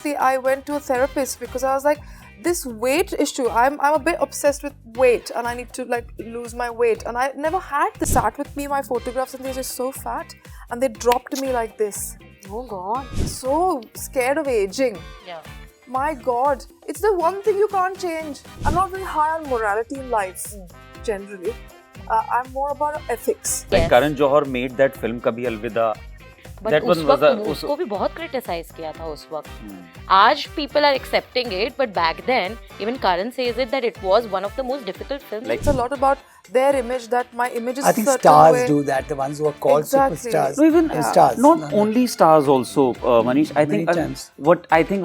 See, I went to a therapist because I was like, this weight issue, I'm a bit obsessed with weight and I need to like lose my weight, and I never had this. Sat with me my photographs and they're just so fat and they dropped me like this. Oh God. So scared of aging. Yeah. My God, it's the one thing you can't change. I'm not very high on morality in life, generally. I'm more about ethics. Like Karan Johar made that film Kabhi Alvida. But That उस one was वक्त उसको भी बहुत criticize किया था उस वक्त. आज people are accepting it, but back then even Karan says it that it was one of the most difficult films. Like, It's a lot about their image, that my image is I think certain stars way. do that, the ones who are called Exactly. superstars. no, even Stars. not No. only stars also, Manish. I Many think times.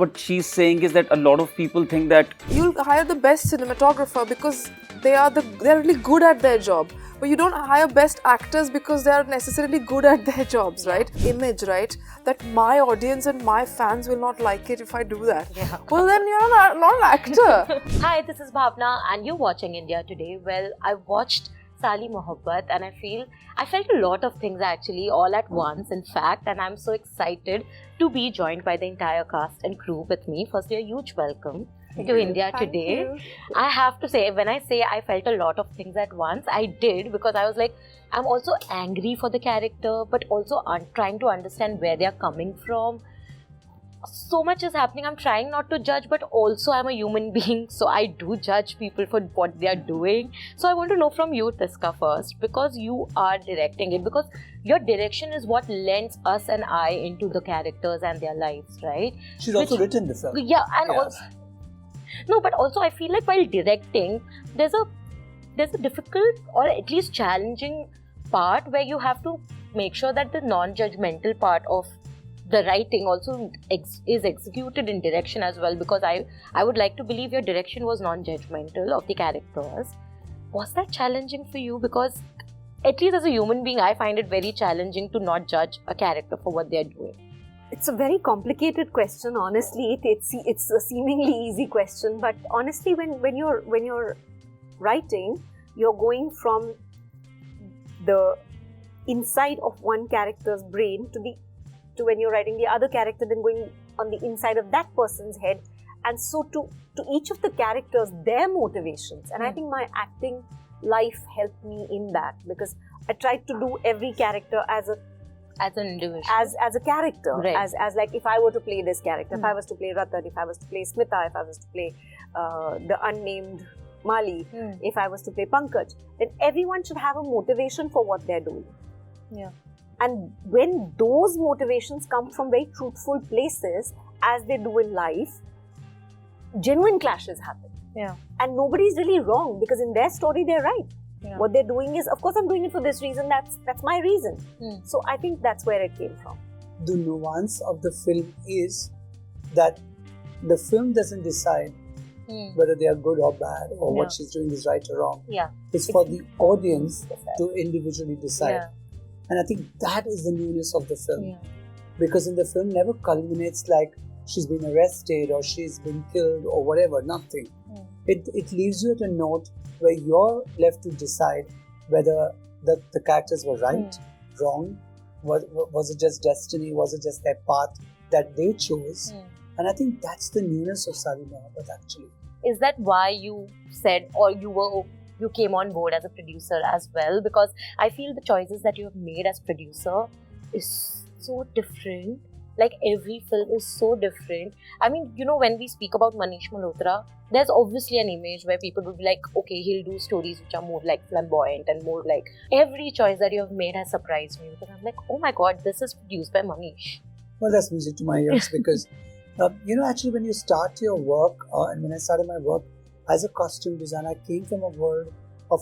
what she's saying is that a lot of people think that You'll hire the best cinematographer because they're really good at their job. But you don't hire best actors because they are necessarily good at their jobs, right? Image, right? That my audience and my fans will not like it if I do that. Yeah. Well, then you're not an actor. Hi, this is Bhavna and you're watching India Today. Well, I watched Saali Mohabbat and I felt a lot of things actually all at once, in fact, and I'm so excited to be joined by the entire cast and crew with me. Firstly, a huge welcome to India Today. you. I have to say, when I say I felt a lot of things at once, I did, because I was like, I'm also angry for the character, but also trying to understand where they are coming from. So much is happening. I'm trying not to judge, but also I'm a human being, so I do judge people for what they are doing. So I want to know from you, Tisca, first, because you are directing it, because your direction is what lends us an eye into the characters and their lives, right? She's also written the film. Yeah, and also no, but also I feel like while directing, there's a difficult or at least challenging part where you have to make sure that the non-judgmental part of the writing also is executed in direction as well, because I would like to believe your direction was non-judgmental of the characters. Was that challenging for you? Because at least as a human being, I find it very challenging to not judge a character for what they're doing. It's a very complicated question, honestly. It's a seemingly easy question, but honestly, when you're writing, you're going from the inside of one character's brain to when you're writing the other character, then going on the inside of that person's head, and so to each of the characters, their motivations. And I think my acting life helped me in that, because I tried to do every character as As an individual. as a character, Right. as like if I were to play this character, if I was to play Ratan, if I was to play Smita, if I was to play the unnamed Mali, if I was to play Pankaj, then everyone should have a motivation for what they're doing. Yeah. And when those motivations come from very truthful places, as they do in life, genuine clashes happen. Yeah. And nobody's really wrong, because in their story they're right. Yeah. What they're doing is, of course, I'm doing it for this reason, that's my reason. So I think that's where it came from. The nuance of the film is that the film doesn't decide whether they are good or bad, or what she's doing is right or wrong. Yeah. It's for the audience to individually decide. Yeah. And I think that is the newness of the film. Yeah. Because in the film never culminates like she's been arrested or she's been killed or whatever, nothing. It leaves you at a note where you're left to decide whether the characters were right, wrong, was it just destiny, was it just their path that they chose. And I think that's the newness of Saali Mohabbat actually. Is that why you said, or you came on board as a producer as well? Because I feel the choices that you have made as producer is so different. Like every film is so different. I mean, when we speak about Manish Malhotra, there's obviously an image where people would be like, okay, he'll do stories which are more like flamboyant and more like, every choice that you have made has surprised me, because I'm like, oh my God, this is produced by Manish. Well, that's music to my ears because, actually when you start your work, and when I started my work as a costume designer, I came from a world of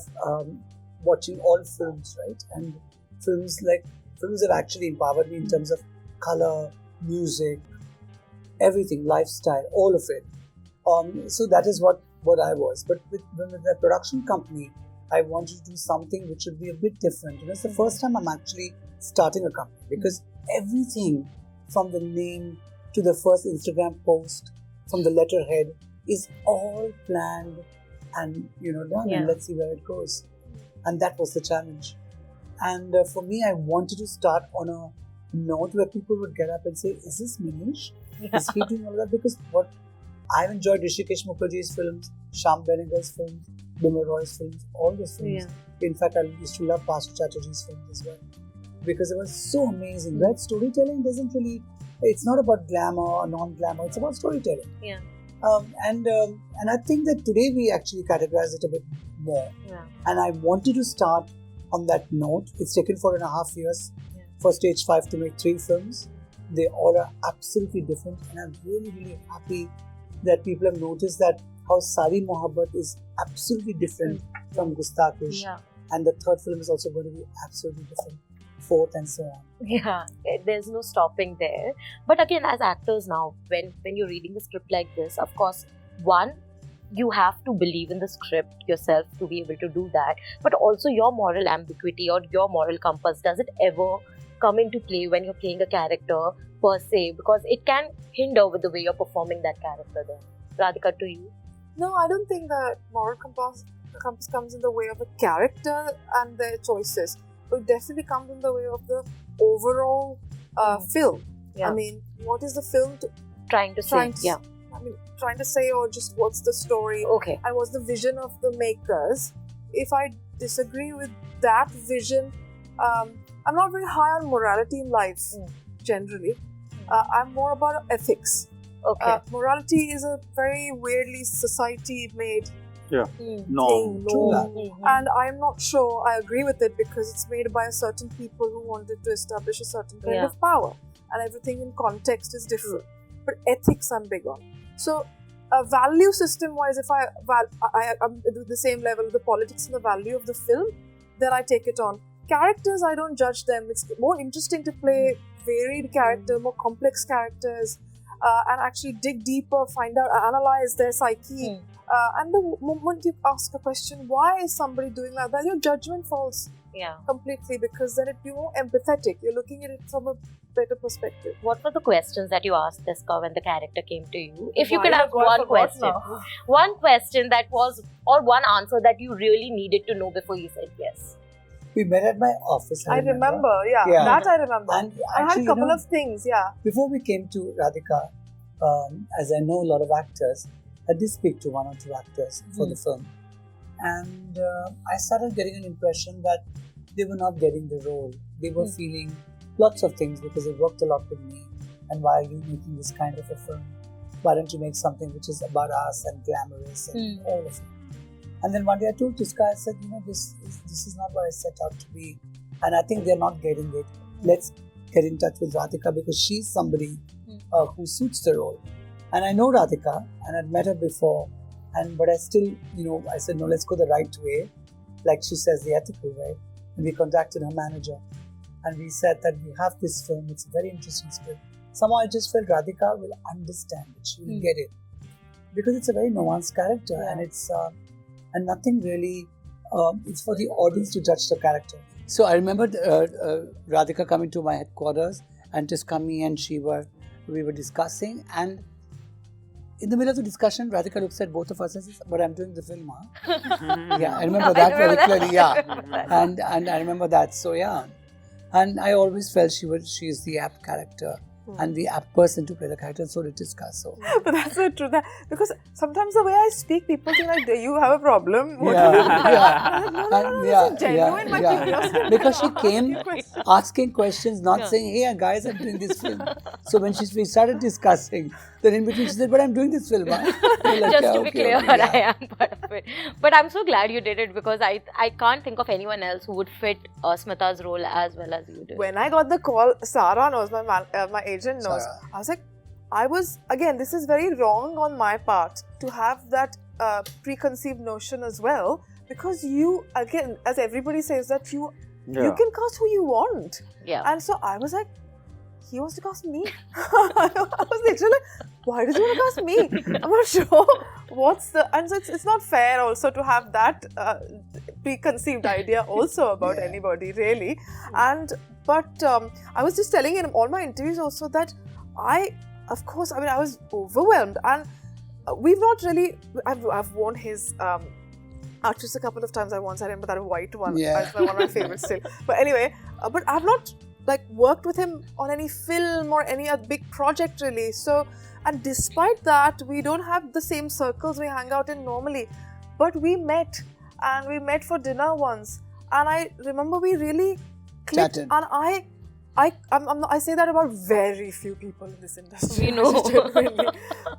watching all films, right? And films have actually empowered me in terms of color, music, everything, lifestyle, all of it. So that is what I was. But with the production company, I wanted to do something which would be a bit different. It's the first time I'm actually starting a company, because everything from the name to the first Instagram post, from the letterhead, is all planned and done. Yeah. And let's see where it goes. And that was the challenge. And for me, I wanted to start on a note where people would get up and say, is this Manish? Is he doing all that? Because what I've enjoyed Rishikesh Mukherjee's films, Shyam Benegal's films, Bimal Roy's films, all those films. In fact, I used to love Pashu Chatterjee's films as well because it was so amazing. Right? Storytelling doesn't really. It's not about glamour or non-glamour. It's about storytelling. Yeah. And I think that today we actually categorize it a bit more. Yeah. And I wanted to start on that note. It's taken 4.5 years for Stage 5 to make 3 films. They all are absolutely different, and I'm really, really happy that people have noticed that how Saali Mohabbat is absolutely different from Gustakish. Yeah. And the third film is also going to be absolutely different. Fourth and so on. Yeah, there's no stopping there. But again, as actors now, when you're reading a script like this, of course, one, you have to believe in the script yourself to be able to do that. But also your moral ambiguity or your moral compass, does it ever come into play when you're playing a character per se? Because it can hinder with the way you're performing that character then. Radhika, to you? No, I don't think that moral compass comes in the way of the character and their choices. But it definitely comes in the way of the overall film. Yeah. I mean, what is the film Trying to say, or just what's the story? Okay. And what's the vision of the makers? If I disagree with that vision, I'm not very high on morality in life, generally. I'm more about ethics. Okay. Morality is a very weirdly society-made No. thing, and I'm not sure I agree with it because it's made by a certain people who wanted to establish a certain kind of power, and everything in context is different. But ethics I'm big on. So value system wise, if I'm at the same level of the politics and the value of the film, then I take it on. Characters, I don't judge them. It's more interesting to play varied character, more complex characters, and actually dig deeper, find out, analyze their psyche. And the moment you ask a question, why is somebody doing like that, your judgment falls completely, because then you're more empathetic. You're looking at it from a better perspective. What were the questions that you asked Tisca when the character came to you? If you could have one question that was, or one answer that you really needed to know before you said yes. We met at my office. I remember, that I remember. And I had a couple of things, Before we came to Radhika, as I know a lot of actors, I did speak to 1 or 2 actors for the film. And I started getting an impression that they were not getting the role. They were feeling lots of things because they worked a lot with me. And why are you making this kind of a film? Why don't you make something which is about us and glamorous and all of it? And then one day I told Tisca, I said, this is not what I set out to be. And I think they're not getting it. Let's get in touch with Radhika because she's somebody who suits the role. And I know Radhika and I'd met her before. But I still, I said, no, let's go the right way. Like she says, the ethical way. And we contacted her manager. And we said that we have this film. It's a very interesting script. Somehow I just felt Radhika will understand it. She will get it. Because it's a very nuanced character. And it's... and nothing really, it's for the audience to judge the character. So I remember Radhika coming to my headquarters and Tisca, me and we were discussing, and in the middle of the discussion, Radhika looks at both of us and says, but I'm doing the film, huh? Yeah, I remember that very clearly, And I remember that, so And I always felt she is the apt character. And the apt person to play the character, so did Tisca. So. But that's so true. Because sometimes the way I speak, people think like, do you have a problem? No, this is genuine, my curiosity. Because she came asking questions, not saying, hey guys, I'm doing this film. So when we started discussing, then in between she said, but I'm doing this film. Like, just to be clear, I am part of it. But I'm so glad you did it because I can't think of anyone else who would fit Smita's role as well as you did. When I got the call, Sarah knows, my agent knows. Sarah. I was again, this is very wrong on my part to have that preconceived notion as well, because you, again, as everybody says, that you can cast who you want. Yeah. And so I was like, he wants to cast me. I was literally like, why does he want to cast me? I'm not sure and so it's not fair also to have that preconceived idea also about anybody, really. But I was just telling in all my interviews also that I was overwhelmed, and we've not really, I've worn his actress a couple of times. I remember that white one. That's one of my favorites still. But anyway, but I've not like worked with him on any film or any other big project really. So, and despite that, we don't have the same circles we hang out in normally. But we met, and we met for dinner once, and I remember we really clicked. Chatted. And I say that about very few people in this industry. We know. Genuinely.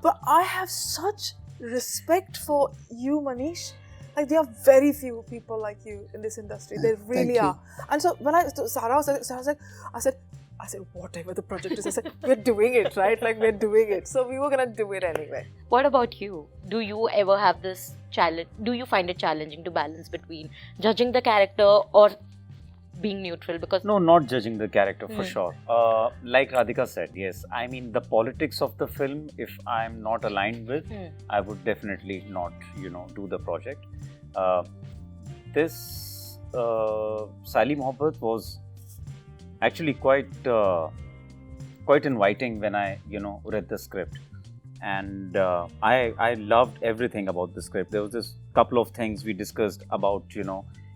But I have such respect for you, Manish. Like, there are very few people like you in this industry. They really are. And so when Sarah was like, I said, whatever the project is, I said, we're doing it, right? Like, we're doing it. So we were gonna do it anyway. What about you? Do you ever have this challenge? Do you find it challenging to balance between judging the character or being neutral? Because No, not judging the character for sure. Like Radhika said, yes. I mean, the politics of the film, if I'm not aligned with, I would definitely not, do the project. This Saali Mohabbat was actually quite inviting when I, read the script. And I loved everything about the script. There was this couple of things we discussed about,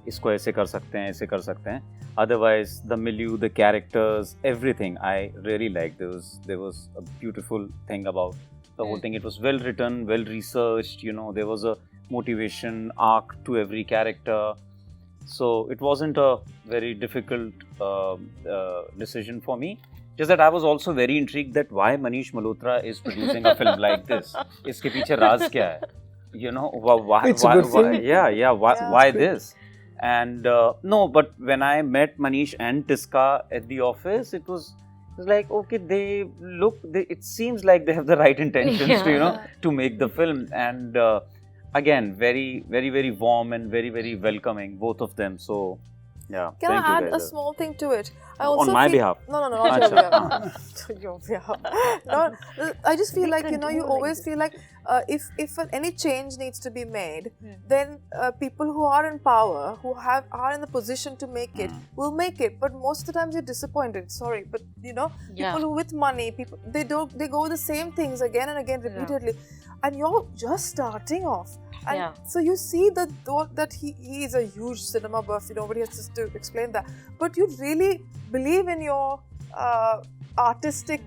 इसको ऐसे कर सकते हैं, ऐसे कर सकते हैं. Otherwise, the milieu, the characters, everything I really liked. There was a beautiful thing about the whole thing. It was well written, well researched. There was a motivation arc to every character. So it wasn't a very difficult decision for me. Just that I was also very intrigued that why Manish Malhotra is producing a film like this. इसके पीछे राज क्या है? Why? It's a good film. Why this? And no, but when I met Manish and Tisca at the office, it was like, okay, it seems like they have the right intentions to make the film. And again, very, very, very warm and very, very welcoming, both of them. So, yeah. Can thank I you add guys. a small thing to it? I also On my feel, behalf? No, not your behalf. Your behalf. No, I just feel like, you always feel like if any change needs to be made, then people who are in power, who are in the position to make it, will make it. But most of the times you're disappointed. Sorry, but people who with money, they go with the same things again and again repeatedly, and you're just starting off. And so you see that he is a huge cinema buff. Nobody has to explain that. But you really believe in your artistic,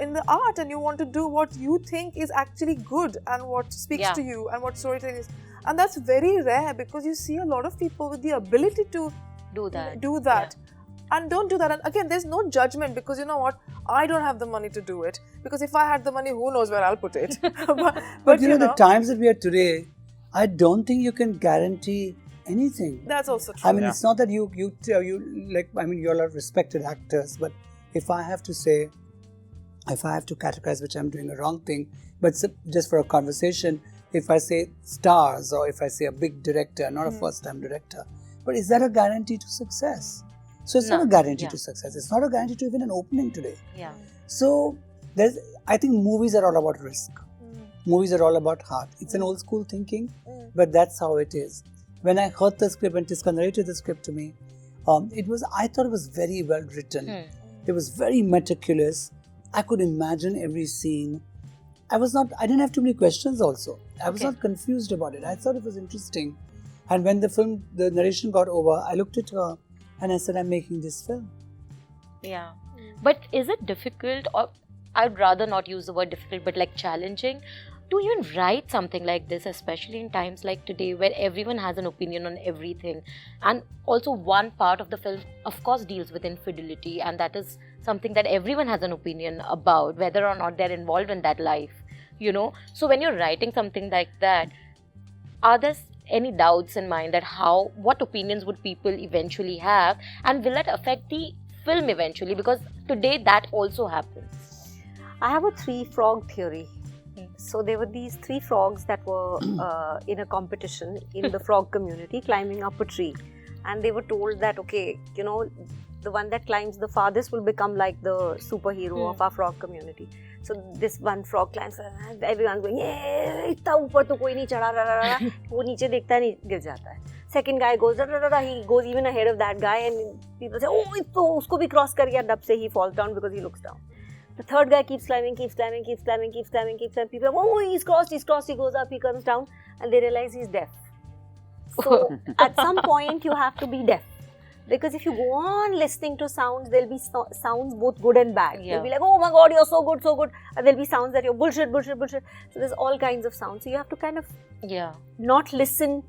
in the art, and you want to do what you think is actually good and what speaks to you and what storytelling is. And that's very rare because you see a lot of people with the ability to do that. And don't do that. And again, there's no judgment because you know what? I don't have the money to do it. Because if I had the money, who knows where I'll put it. but the times that we are today, I don't think you can guarantee anything. That's also true. I mean, it's not that you like, I mean, you're all respected actors, but if I have to categorize, which I'm doing a wrong thing, but just for a conversation, if I say stars or if I say a big director, not a first-time director, but is that a guarantee to success? So it's not a guarantee to success. It's not a guarantee to even an opening today. Yeah. So I think movies are all about risk. Movies are all about heart. It's an old school thinking, but that's how it is. When I heard the script and Tisca narrated the script to me, I thought it was very well written. It was very meticulous. I could imagine every scene. I didn't have too many questions also. I was not confused about it. I thought it was interesting. And when the narration got over, I looked at her and I said, I'm making this film. Yeah. But is it difficult, or I'd rather not use the word difficult, but like challenging, to even write something like this, especially in times like today where everyone has an opinion on everything? And also one part of the film, of course, deals with infidelity, and that is something that everyone has an opinion about, whether or not they're involved in that life, So when you're writing something like that, are there any doubts in mind that what opinions would people eventually have, and will that affect the film eventually? Because today that also happens. I have a 3-frog theory. So there were these 3 frogs that were in a competition in the frog community climbing up a tree, and they were told that the one that climbs the farthest will become like the superhero of our frog community. So this one frog climbs and everyone's going, "Yeah, itna upar to koi nahi chadha." वो नीचे देखता है, नहीं गिर जाता है. Second guy goes, he goes even ahead of that guy, and people say, "Oh, तो उसको भी cross कर गया." Dab se he falls down because he looks down. The third guy keeps climbing. People are, "Oh, he's crossed. He goes up, he comes down," and they realize he's deaf. So at some point you have to be deaf, Because if you go on listening to sounds, there'll be sounds both good and bad. Yeah. You'll be like, oh my god, you're so good, so good. And there'll be sounds that you're bullshit. So there's all kinds of sounds. So you have to kind of not listen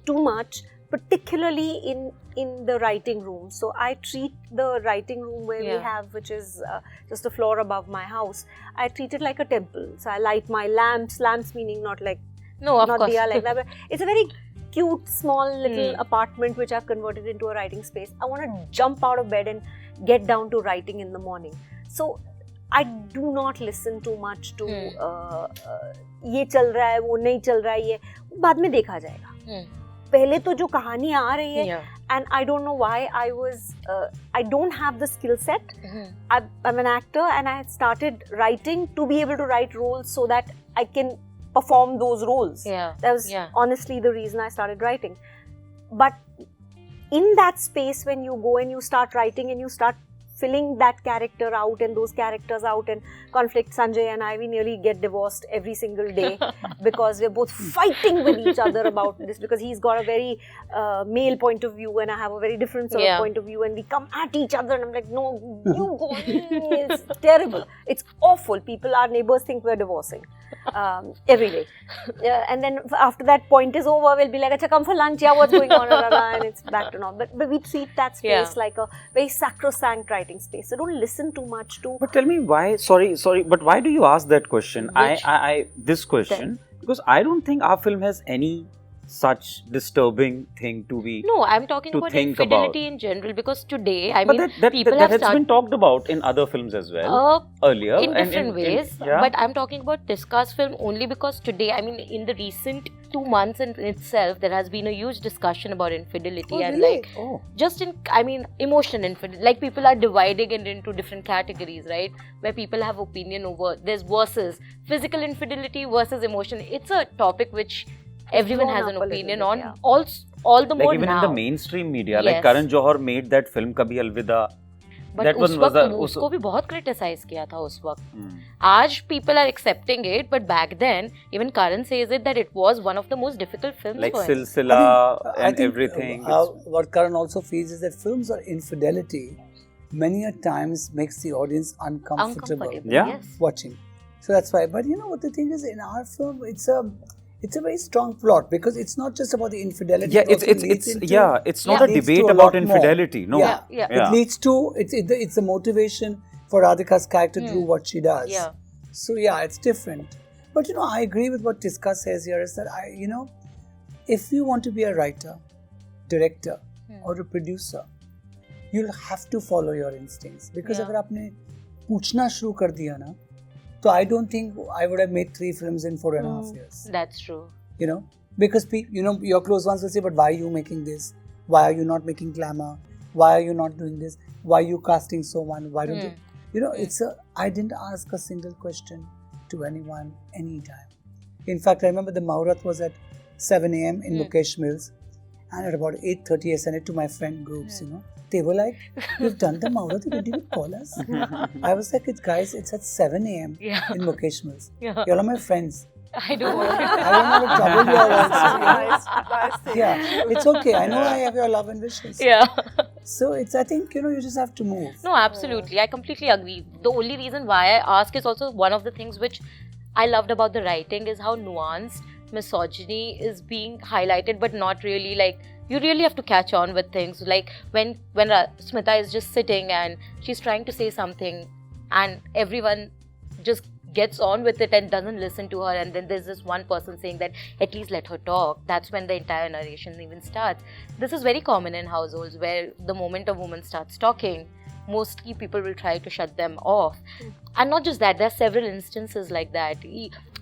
too much, particularly in the writing room. So I treat the writing room where we have, which is just a floor above my house, I treat it like a temple. So I light my lamps meaning not like, of not course. diya like that, but it's a very cute small little apartment which I've converted into a writing space. I want to jump out of bed and get down to writing in the morning. So I do not listen too much to ये चल रहा है, वो नहीं चल रहा है, ये बाद में देखा जाएगा. पहले तो जो कहानी आ रही है, and I don't know why I don't have the skill set. I'm an actor and I started writing to be able to write roles so that I can perform those roles. That was honestly the reason I started writing. But in that space, when you go and you start writing and you start filling that character out and those characters out, and conflict, Sanjay and I, we nearly get divorced every single day because we're both fighting with each other about this, because he's got a very male point of view and I have a very different sort of point of view, and we come at each other and I'm like, no, you go. It's terrible. It's awful. Our neighbors think we're divorcing every day. And then after that point is over, we'll be like, acha, come for lunch, what's going on? And it's back to normal. But we treat that space like a very sacrosanct writing space. So don't listen too much to... But tell me why, sorry, but why do you ask that question? This question, because I don't think our film has any such disturbing thing to be. No, I'm talking about infidelity in general, because today, I mean, people have that's been talked about in other films as well earlier. In different ways. But I'm talking about Tisca's film only because today, I mean, in the recent 2 months in itself, there has been a huge discussion about infidelity just in, I mean, emotion infidelity. Like, people are dividing it into different categories, right? Where people have opinion over, there's versus physical infidelity versus emotion. It's a topic which everyone has an opinion on, all the more even now. in the mainstream media, like Karan Johar made that film Kabhi Alvida. But उसको भी बहुत criticize किया था उस वक्त. आज people are accepting it, but back then, even Karan says it that it was one of the most difficult films like for him. Silsila and everything. What Karan also feels is that films or infidelity many a times makes the audience uncomfortable. Watching. So that's why. But you know what the thing is, in our film, it's a very strong plot, because it's not just about the infidelity. It's not a debate about infidelity. No. It leads to it's a motivation for Radhika's character to do what she does. So it's different. But you know, I agree with what Tisca says here, is that if you want to be a writer, director, or a producer, you'll have to follow your instincts. Because if आपने पूछना शुरू कर दिया ना, so I don't think I would have made 3 films in 4.5 years. That's true. You know, because your close ones will say, but why are you making this? Why are you not making glamour? Why are you not doing this? Why are you casting someone? Why don't you? You know, I didn't ask a single question to anyone anytime. In fact, I remember the Muhurat was at 7 a.m. in Mukesh Mills, and at about 8:30 I sent it to my friend groups, They were like, you've done the Muhurat, you didn't even call us. I was like, guys, it's at 7 a.m. in Mukesh Mills. You all are my friends. I don't want to. I don't want to trouble you all. It's okay. I know I have your love and wishes. So I think, you just have to move. No, absolutely. I completely agree. The only reason why I ask is also one of the things which I loved about the writing is how nuanced misogyny is being highlighted, but not really like, you really have to catch on with things. Like when Smita is just sitting and she's trying to say something and everyone just gets on with it and doesn't listen to her, and then there's this one person saying that at least let her talk. That's when the entire narration even starts. This is very common in households where the moment a woman starts talking, mostly people will try to shut them off. And not just that, there are several instances like that.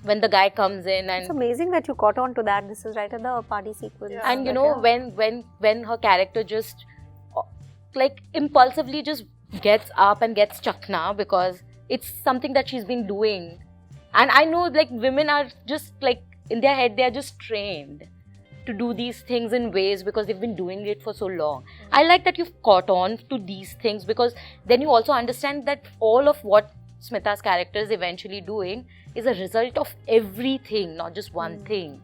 When the guy comes in and... It's amazing that you caught on to that. This is right at the party sequence. And when her character just like impulsively just gets up and gets chakna because it's something that she's been doing. And I know like women are just like in their head, they are just trained to do these things in ways because they've been doing it for so long. I like that you've caught on to these things because then you also understand that all of what Smita's character is eventually doing is a result of everything, not just one thing.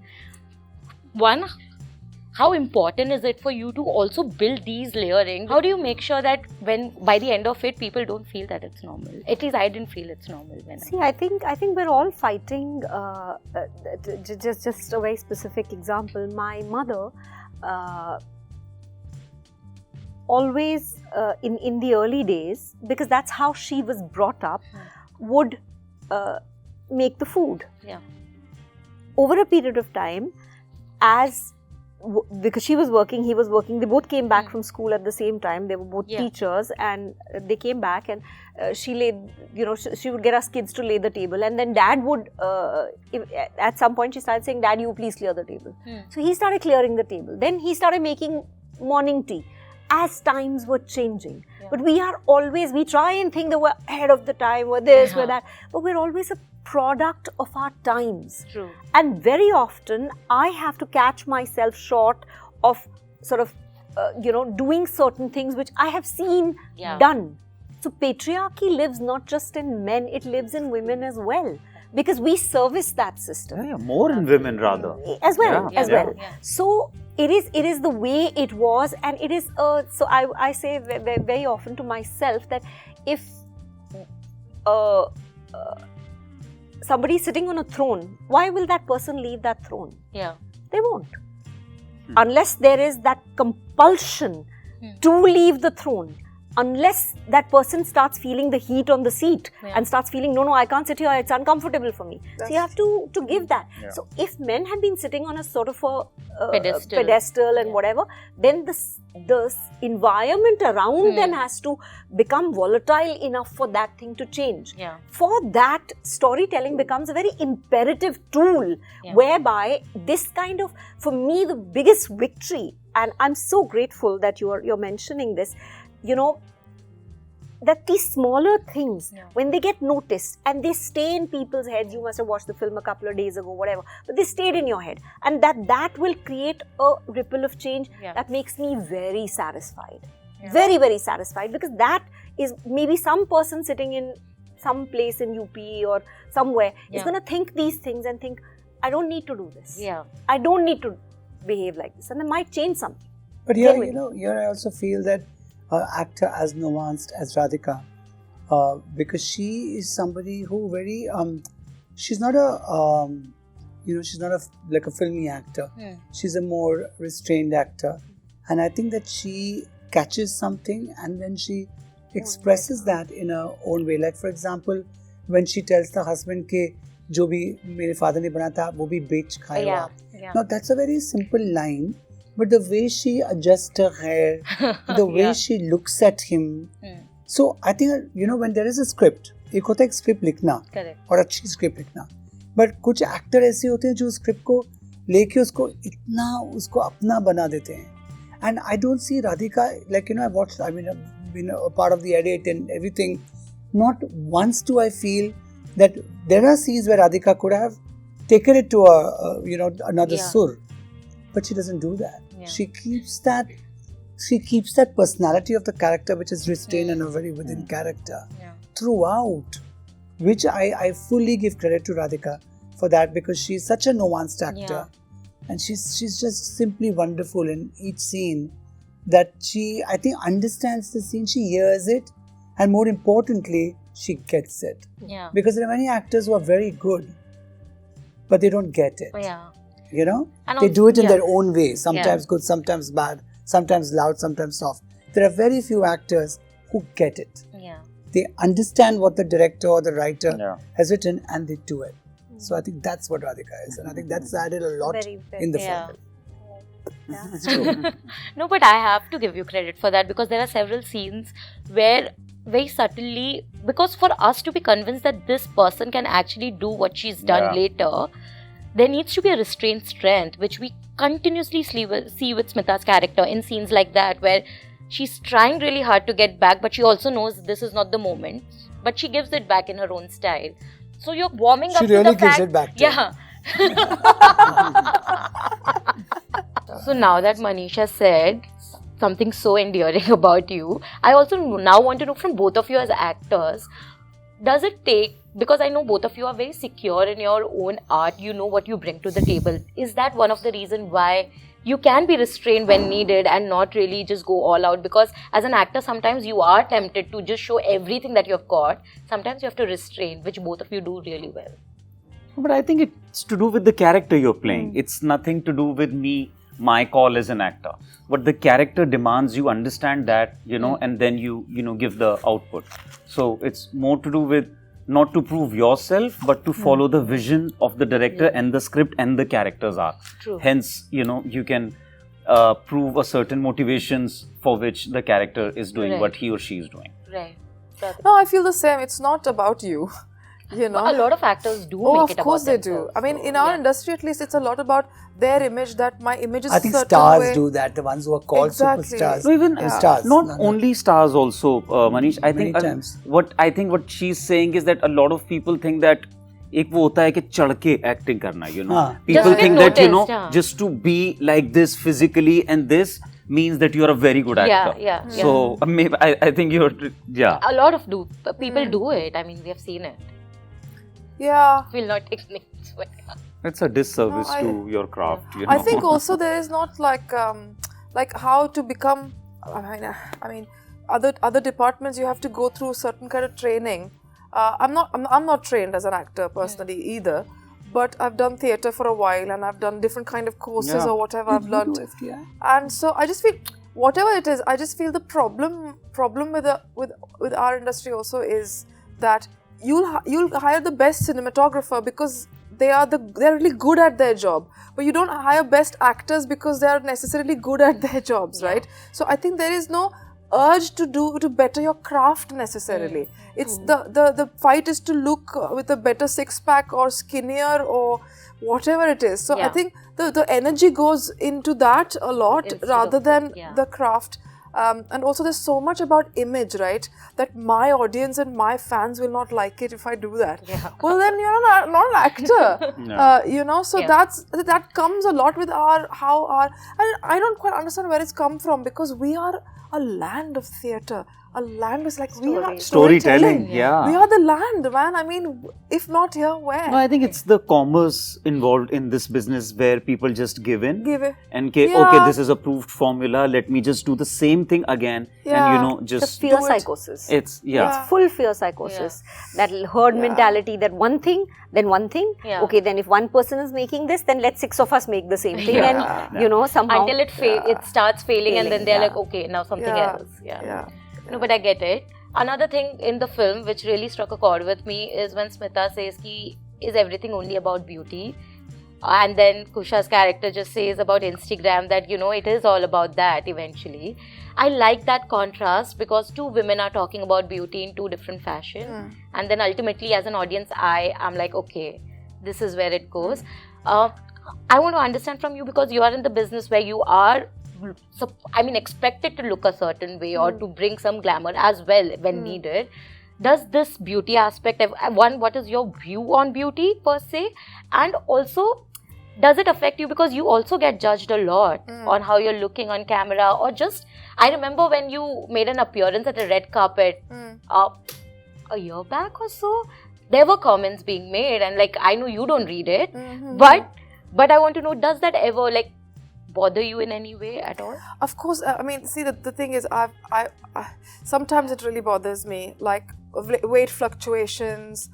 how important is it for you to also build these layering? How do you make sure that when by the end of it, people don't feel that it's normal? At least I didn't feel it's normal when See, I think we're all fighting. Just a very specific example. My mother always in the early days, because that's how she was brought up, would make the food. Yeah. Over a period of time, because she was working, he was working, they both came back from school at the same time. They were both teachers, and they came back, and she laid, she would get us kids to lay the table, and then Dad would, at some point she started saying, Dad, you please clear the table. So he started clearing the table. Then he started making morning tea as times were changing. But we try and think that we're ahead of the time, we're this, we're that, but we're always a product of our times. True. And very often I have to catch myself short of sort of doing certain things which I have seen done. So patriarchy lives not just in men, it lives in women as well, because we service that system. More in women rather. As well. So it is the way it was, and it is so I say very often to myself that if somebody is sitting on a throne, why will that person leave that throne? Yeah. They won't. Unless there is that compulsion to leave the throne. Unless that person starts feeling the heat on the seat and starts feeling, no, I can't sit here, it's uncomfortable for me. So you have to give that. Yeah. So if men had been sitting on a sort of a pedestal and whatever, then the environment around them has to become volatile enough for that thing to change. Yeah. For that, storytelling becomes a very imperative tool whereby this kind of, for me, the biggest victory, and I'm so grateful that you're mentioning this, that these smaller things, when they get noticed and they stay in people's heads, you must have watched the film a couple of days ago, whatever, but they stayed in your head, and that will create a ripple of change that makes me very satisfied. Very, very satisfied, because that is maybe some person sitting in some place in UP or somewhere is going to think these things and think, I don't need to do this. I don't need to behave like this, and they might change something. But here, here I also feel that actor as nuanced as Radhika, because she is somebody who very she's not a she's not like a filmy actor. She's a more restrained actor, and I think that she catches something and then she expresses that in her own way. Like for example, when she tells the husband ke jo bhi mere father ne bana tha wo bhi bech khayega. Now that's a very simple line. But the way she adjusts her hair, the way she looks at him. So I think, when there is a script, एक होता है script लिखना और अच्छी script लिखना. But कुछ actor ऐसे होते हैं जो script को लेके उसको अपना बना देते हैं. And I don't see Radhika, I've been a part of the edit and everything. Not once do I feel that there are scenes where Radhika could have taken it to another sur. But she doesn't do that. She keeps that personality of the character, which is restrained and a very within character throughout, which I fully give credit to Radhika for that, because she's such a nuanced actor and she's just simply wonderful in each scene, that she, I think, understands the scene, she hears it, and more importantly, she gets it. Because there are many actors who are very good, but they don't get it. And they do it in their own way, sometimes good, sometimes bad, sometimes loud, sometimes soft. There are very few actors who get it. They understand what the director or the writer has written and they do it. So I think that's what Radhika is, and I think that's added a lot in the film. It's true. No, but I have to give you credit for that, because there are several scenes where very subtly, because for us to be convinced that this person can actually do what she's done later, there needs to be a restrained strength, which we continuously see with Smita's character in scenes like that, where she's trying really hard to get back, but she also knows this is not the moment, but she gives it back in her own style. So you're warming up to the fact... She really gives it back to her. So now that Manish has said something so endearing about you, I also now want to know from both of you as actors, does it take, because I know both of you are very secure in your own art, you know what you bring to the table. Is that one of the reasons why you can be restrained when needed and not really just go all out, because as an actor sometimes you are tempted to just show everything that you've got. Sometimes you have to restrain, which both of you do really well. But I think it's to do with the character you're playing. It's nothing to do with me, my call as an actor. But the character demands you understand that, and then you give the output. So it's more to do with not to prove yourself, but to follow the vision of the director and the script and the character's arc. True. Hence, you can prove a certain motivations for which the character is doing what he or she is doing. Right. No, I feel the same. It's not about you. A lot of actors do make it about of course they do. themselves, I mean, so, in our industry at least, it's a lot about their image, that my image is I think certain stars way. do that. The ones who are called Exactly. superstars. No, even stars. not No. only stars also, Manish. I Many think times. what she's saying is that a lot of people think that एक वो होता है कि चढ़ के acting करना, People Just think get that noticed, just to be like this physically and this means that you are a very good actor. Yeah. So maybe I think you're A lot of people do it. I mean, we have seen it. Yeah. We'll not take names, but it's a disservice No, to your craft. I think also there is not like how to become. I mean, other departments you have to go through certain kind of training. I'm not trained as an actor personally either, but I've done theatre for a while and I've done different kind of courses or whatever I've learned. And so I just feel whatever it is, I just feel the problem with our industry also is that you'll hire the best cinematographer because they're really good at their job, but you don't hire best actors because they are necessarily good at their jobs, right? So I think there is no urge to better your craft necessarily. It's the fight is to look with a better six-pack or skinnier or whatever it is. So I think the energy goes into that a lot rather than the craft. And also there's so much about image, right? That my audience and my fans will not like it if I do that. Well, then you're not an actor. So that comes a lot with and I don't quite understand where it's come from, because we are a land of theatre. A land is like we are storytelling. We are the land, man. I mean, if not here, where? No, I think it's the commerce involved in this business where people just give in. And okay, this is a proved formula. Let me just do the same thing again, and just the fear psychosis. It's full fear psychosis. That herd mentality. That one thing, then one thing. Okay, then if one person is making this, then let 6 of us make the same thing, and somehow until it starts failing, and then they're like, okay, now something else. No, but I get it. Another thing in the film which really struck a chord with me is when Smita says is everything only about beauty? And then Kusha's character just says about Instagram that, it is all about that eventually. I like that contrast because two women are talking about beauty in two different fashions. And then ultimately as an audience, I am like, okay, this is where it goes. I want to understand from you, because you are in the business where you are expected to look a certain way or to bring some glamour as well when needed. Does this beauty aspect, what is your view on beauty per se? And also, does it affect you because you also get judged a lot on how you're looking on camera, or just, I remember when you made an appearance at a red carpet a year back or so, there were comments being made, and like, I know you don't read it, but I want to know, does that ever bother you in any way at all? Of course. I mean, see, the thing is, I sometimes it really bothers me, like weight fluctuations,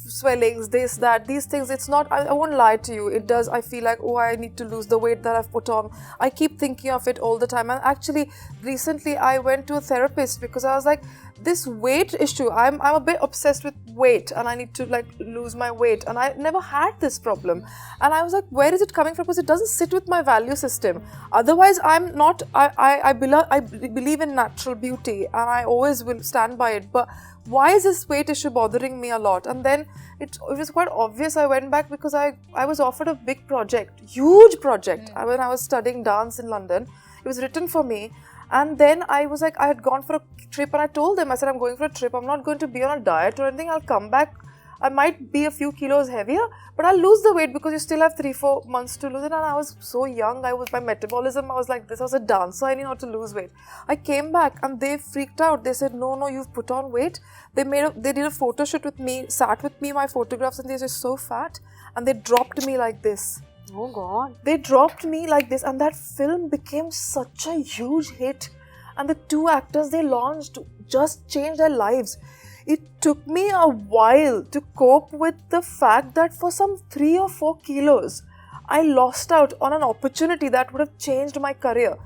swellings, this, that, these things. It's not, I won't lie to you, it does. I feel like, I need to lose the weight that I've put on. I keep thinking of it all the time. And actually, recently I went to a therapist because I was like, this weight issue, I'm a bit obsessed with weight and I need to lose my weight, and I never had this problem. And I was like, where is it coming from? Because it doesn't sit with my value system. Otherwise, I'm not, I believe in natural beauty and I always will stand by it. But why is this weight issue bothering me a lot? And then it was quite obvious. I went back because I was offered a big project, huge project. When I was studying dance in London, it was written for me. And then I was like, I had gone for a trip and I told them, I said, I'm going for a trip. I'm not going to be on a diet or anything. I'll come back. I might be a few kilos heavier, but I'll lose the weight because you still have 3-4 months to lose it. And I was so young. My metabolism, I was like this. I was a dancer. I knew how to lose weight. I came back and they freaked out. They said, no, you've put on weight. They did a photo shoot with me, sat with me, my photographs, and they were so fat. And they dropped me like this. Oh God. They dropped me like this, and that film became such a huge hit. And the two actors they launched just changed their lives. It took me a while to cope with the fact that for some 3 or 4 kilos, I lost out on an opportunity that would have changed my career.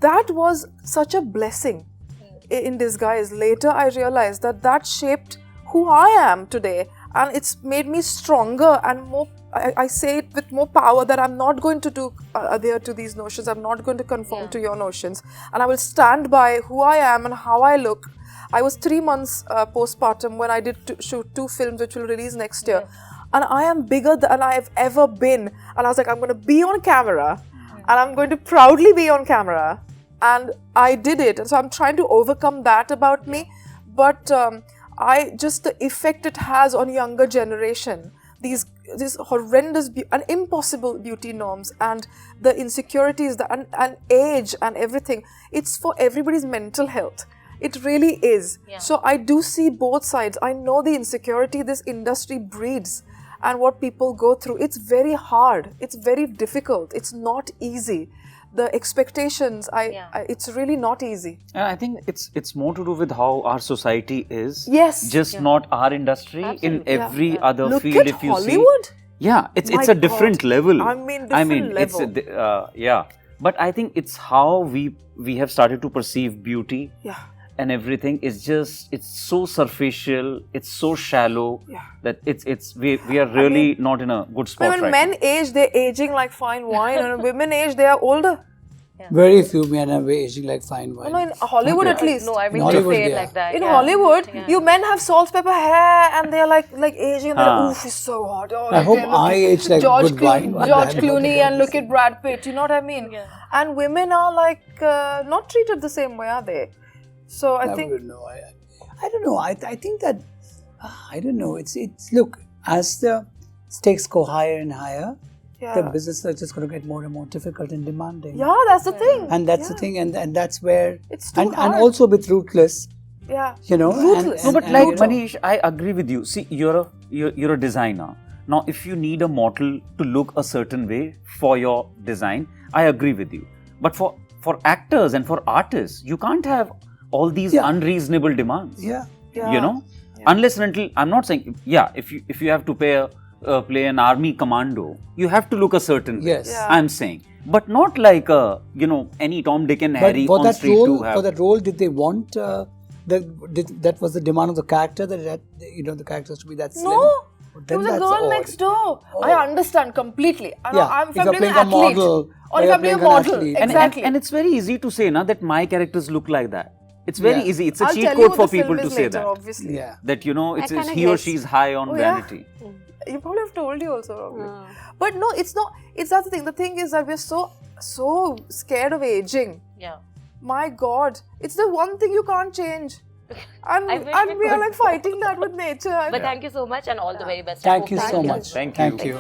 That was such a blessing in disguise. Later, I realized that shaped who I am today, and it's made me stronger and more. I say it with more power that I'm not going to adhere to these notions. I'm not going to conform to your notions, and I will stand by who I am and how I look. I was 3 months postpartum when I did shoot 2 films which will release next year. And I am bigger than I have ever been. And I was like, I'm going to be on camera. And I'm going to proudly be on camera. And I did it. And so I'm trying to overcome that about me. But the effect it has on younger generation. These horrendous and impossible beauty norms and the insecurities and age and everything. It's for everybody's mental health. It really is. Yeah. So I do see both sides. I know the insecurity this industry breeds and what people go through. It's very hard. It's very difficult. It's not easy. The expectations, it's really not easy. I think it's more to do with how our society is. Yes. Just not our industry. Absolutely. In every other Look field, at if you Hollywood. See. Yeah, it's a different level. I mean, level. It's but I think it's how we have started to perceive beauty. Yeah. And everything is it's so superficial, it's so shallow that we are really not in a good spot. When right men now. Age, they're aging like fine wine, and when women age, they are older. Yeah. Very few men are aging like fine wine. No, in Hollywood at least. No, I mean to say it like that. In Hollywood, you men have salt, pepper, hair, and they're like aging. And they're like, oof, he's so hot. Oh, I hope I age like good wine. George Clooney and look at Brad Pitt. You know what I mean? Yeah. And women are like not treated the same way, are they? So I think. I don't know. I think that I don't know. It's look, as the stakes go higher and higher, the business is just going to get more and more difficult and demanding. Yeah, that's the thing. And that's the thing, and that's where it's too hard. And also a bit ruthless. Yeah, you know. Ruthless. No, but like Manish, I agree with you. See, you're a designer. Now, if you need a model to look a certain way for your design, I agree with you. But for actors and for artists, you can't have all these unreasonable demands. Yeah. You know, unless and until I'm not saying if you have to play an army commando, you have to look a certain way. Yes. Yeah. I'm saying, but not like any Tom, Dick and Harry on street to have. For that role, did they want that was the demand of the character that the characters to be that slim? No. It was a girl next door. Oh. I understand completely. If you're playing a model, or if I'm playing a model, exactly. And it's very easy to say that my characters look like that. It's very easy. It's a cheat code for people to say that. Obviously. Yeah. That it's he or she is high on vanity. Yeah. You probably have told you also, probably. But no, it's not. It's that's the thing. The thing is that we're so scared of aging. Yeah. My God, it's the one thing you can't change. And we are like fighting that with nature. But thank you so much and all the very best. Thank you so much. Thank you.